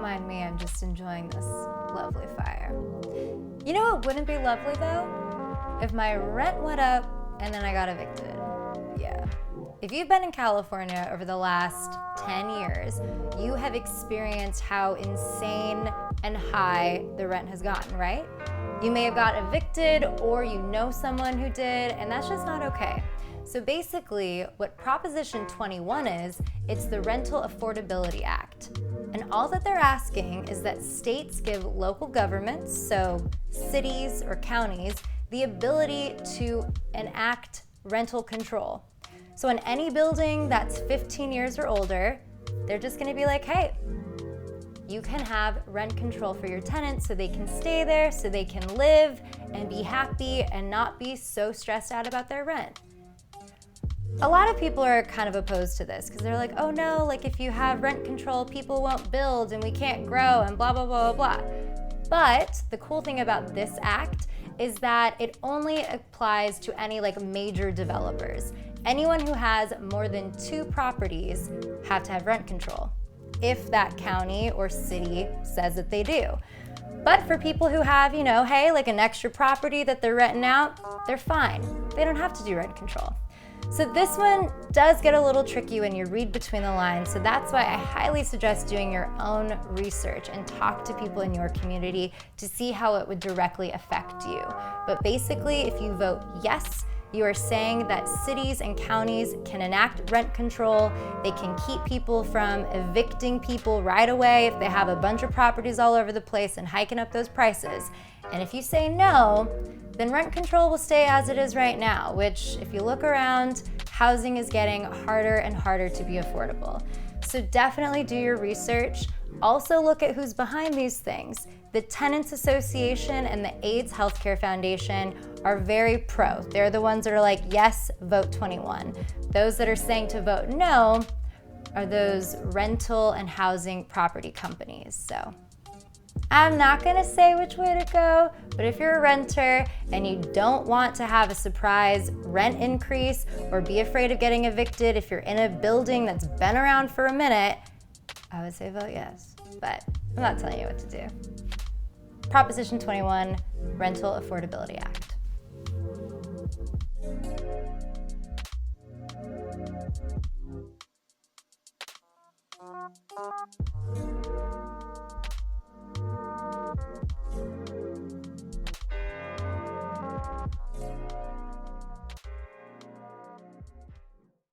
mind me, I'm just enjoying this lovely fire. You know what wouldn't be lovely though? If my rent went up and then I got evicted. Yeah. If you've been in California over the last 10 years, you have experienced how insane and high the rent has gotten, right? You may have got evicted or you know someone who did, and that's just not okay. So basically, what Proposition 21 is, it's the Rental Affordability Act. And all that they're asking is that states give local governments, so cities or counties, the ability to enact rental control. So in any building that's 15 years or older, they're just gonna be like, hey, you can have rent control for your tenants so they can stay there, so they can live and be happy and not be so stressed out about their rent. A lot of people are kind of opposed to this because they're like, oh no, like if you have rent control, people won't build and we can't grow and blah, blah, blah, blah, blah. But the cool thing about this act is that it only applies to any like major developers. Anyone who has more than 2 properties have to have rent control, if that county or city says that they do. But for people who have, you know, hey, like an extra property that they're renting out, they're fine. They don't have to do rent control. So this one does get a little tricky when you read between the lines, so that's why I highly suggest doing your own research and talk to people in your community to see how it would directly affect you. But basically, if you vote yes, you are saying that cities and counties can enact rent control, they can keep people from evicting people right away if they have a bunch of properties all over the place and hiking up those prices. And if you say no, then rent control will stay as it is right now, which if you look around, housing is getting harder and harder to be affordable. So definitely do your research. Also look at who's behind these things. The Tenants Association and the AIDS Healthcare Foundation are very pro. They're the ones that are like, yes, vote 21. Those that are saying to vote no are those rental and housing property companies. So I'm not gonna say which way to go, but if you're a renter and you don't want to have a surprise rent increase or be afraid of getting evicted if you're in a building that's been around for a minute, I would say vote yes, but I'm not telling you what to do. Proposition 21, Rental Affordability Act.